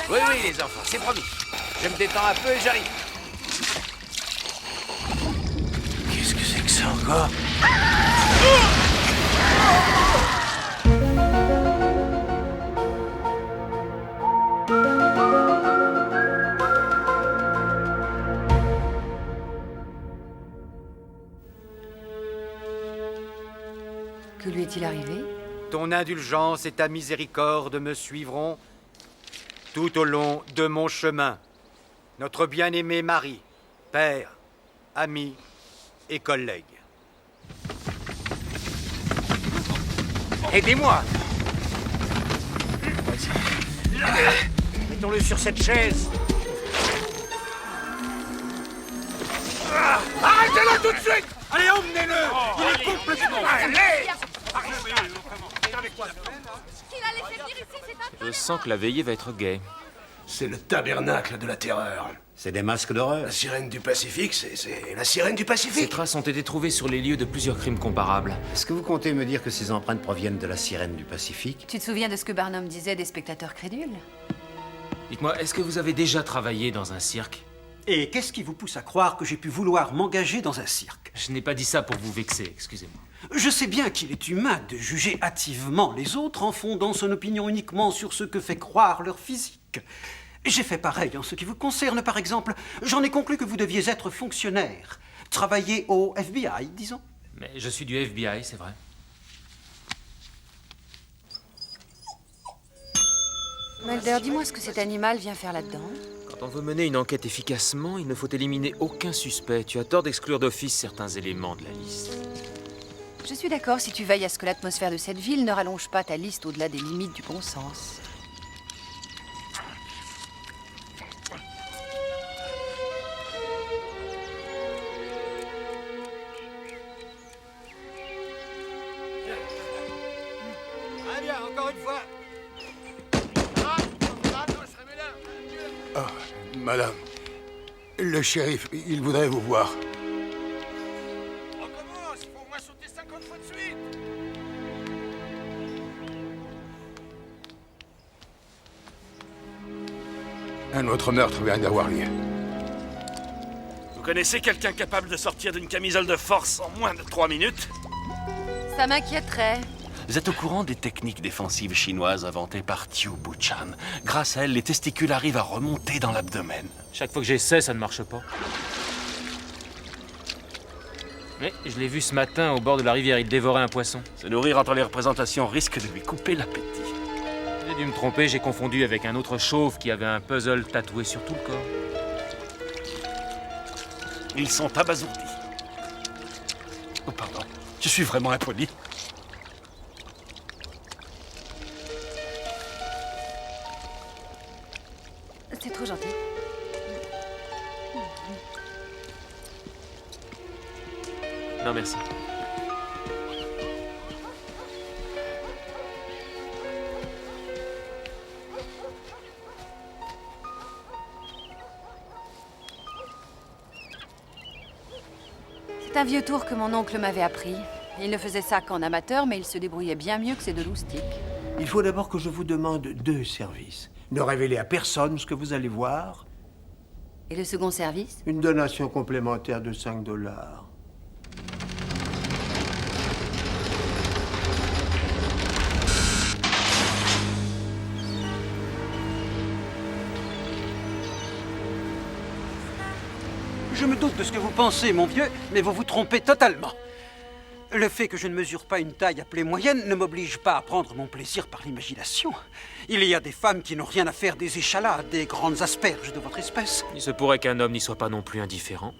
Oui, oui, les enfants, c'est promis. Je me détends un peu et j'arrive. Qu'est-ce que c'est que ça encore? Que lui est-il arrivé? Ton indulgence et ta miséricorde me suivront tout au long de mon chemin. Notre bien-aimé mari, père, ami et collègue. Aidez-moi! Mettons-le sur cette chaise. Arrêtez-le tout de suite! Allez, emmenez-le! Il est complètement... Allez! Je sens que la veillée va être gaie. C'est le tabernacle de la terreur. C'est des masques d'horreur. La sirène du Pacifique, c'est la sirène du Ces Pacifique. traces ont été trouvées sur les lieux de plusieurs crimes comparables. Est-ce que vous comptez me dire que ces empreintes proviennent de la sirène du Pacifique? Tu te souviens de ce que Barnum disait des spectateurs crédules? Dites-moi, est-ce que vous avez déjà travaillé dans un cirque? Et qu'est-ce qui vous pousse à croire que j'ai pu vouloir m'engager dans un cirque? Je n'ai pas dit ça pour vous vexer, excusez-moi. Je sais bien qu'il est humain de juger hâtivement les autres en fondant son opinion uniquement sur ce que fait croire leur physique. J'ai fait pareil en ce qui vous concerne, par exemple. J'en ai conclu que vous deviez être fonctionnaire. Travailler au FBI, disons. Mais je suis du FBI, c'est vrai. Mulder, dis-moi ce que cet animal vient faire là-dedans. Quand on veut mener une enquête efficacement, il ne faut éliminer aucun suspect. Tu as tort d'exclure d'office certains éléments de la liste. Je suis d'accord si tu veilles à ce que l'atmosphère de cette ville ne rallonge pas ta liste au-delà des limites du bon sens. Très bien, encore une fois. Oh, madame, le shérif, il voudrait vous voir. On recommence, il faut au moins sauter 50 fois de suite. Un autre meurtre vient d'avoir lieu. Vous connaissez quelqu'un capable de sortir d'une camisole de force en moins de 3 minutes? Ça m'inquiéterait. Vous êtes au courant des techniques défensives chinoises inventées par Tiu Buchan? Grâce à elles, les testicules arrivent à remonter dans l'abdomen. Chaque fois que j'essaie, ça ne marche pas. Mais je l'ai vu ce matin au bord de la rivière, il dévorait un poisson. Se nourrir entre les représentations risque de lui couper l'appétit. J'ai dû me tromper, j'ai confondu avec un autre chauve qui avait un puzzle tatoué sur tout le corps. Ils sont abasourdis. Oh, pardon. Je suis vraiment impoli. C'est trop gentil. Non, merci. C'est un vieux tour que mon oncle m'avait appris. Il ne faisait ça qu'en amateur, mais il se débrouillait bien mieux que ses deux loustiques. Il faut d'abord que je vous demande 2 services. Ne révélez à personne ce que vous allez voir. Et le second service? Une donation complémentaire de $5. Je me doute de ce que vous pensez, mon vieux, mais vous vous trompez totalement. Le fait que je ne mesure pas une taille appelée moyenne ne m'oblige pas à prendre mon plaisir par l'imagination. Il y a des femmes qui n'ont rien à faire des échalas, des grandes asperges de votre espèce. Il se pourrait qu'un homme n'y soit pas non plus indifférent.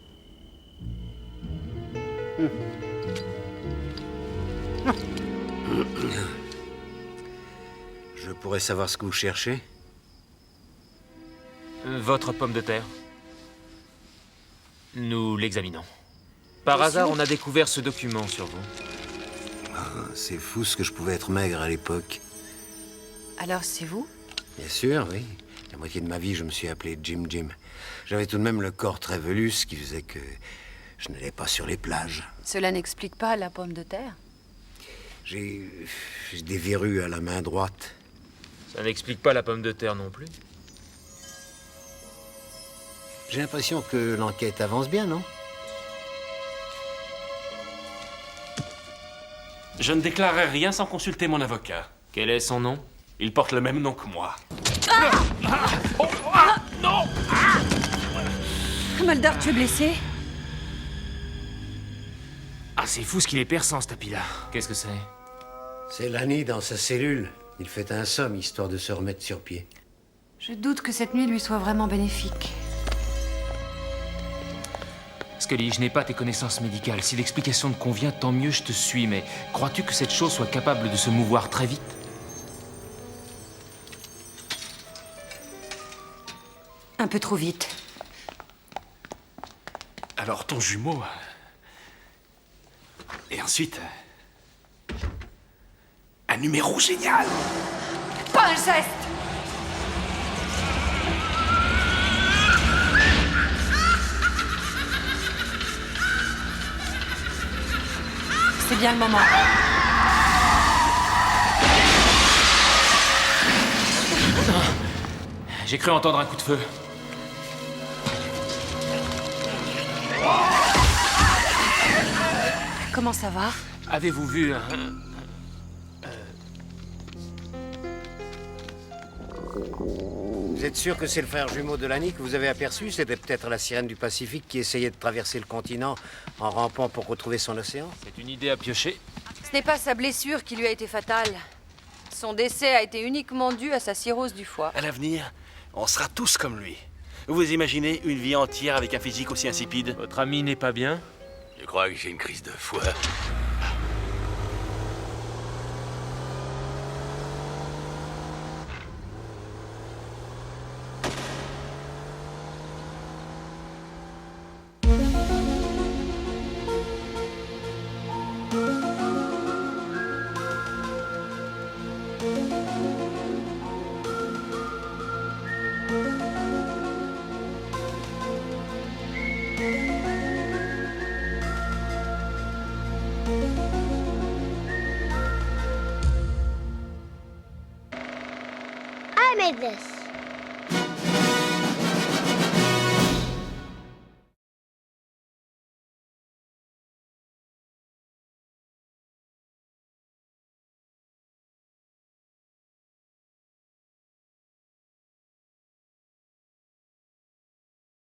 Je pourrais savoir ce que vous cherchez? Votre pomme de terre. Nous l'examinons. Par hasard, on a découvert ce document sur vous. Ah, c'est fou ce que je pouvais être maigre à l'époque. Alors, c'est vous? Bien sûr, oui. La moitié de ma vie, je me suis appelé Jim Jim. J'avais tout de même le corps très velu, ce qui faisait que je n'allais pas sur les plages. Cela n'explique pas la pomme de terre? J'ai des verrues à la main droite. Ça n'explique pas la pomme de terre non plus. J'ai l'impression que l'enquête avance bien, non? Je ne déclarerai rien sans consulter mon avocat. Quel est son nom? Il porte le même nom que moi. Mulder, tu es blessé? Ah, c'est fou ce qu'il est perçant, ce tapis-là. Qu'est-ce que c'est? C'est Lanny dans sa cellule. Il fait un somme histoire de se remettre sur pied. Je doute que cette nuit lui soit vraiment bénéfique. Scully, je n'ai pas tes connaissances médicales. Si l'explication te convient, tant mieux, je te suis. Mais crois-tu que cette chose soit capable de se mouvoir très vite? Un peu trop vite. Alors ton jumeau... Et ensuite... Un numéro génial! Pas un geste! C'est bien le moment. J'ai cru entendre un coup de feu. Comment ça va? Avez-vous vu un... Vous êtes sûr que c'est le frère jumeau de Lanny que vous avez aperçu? C'était peut-être la sirène du Pacifique qui essayait de traverser le continent en rampant pour retrouver son océan? C'est une idée à piocher. Ce n'est pas sa blessure qui lui a été fatale. Son décès a été uniquement dû à sa cirrhose du foie. À l'avenir, on sera tous comme lui. Vous imaginez une vie entière avec un physique aussi insipide? Votre ami n'est pas bien? Je crois que j'ai une crise de foie. I made this.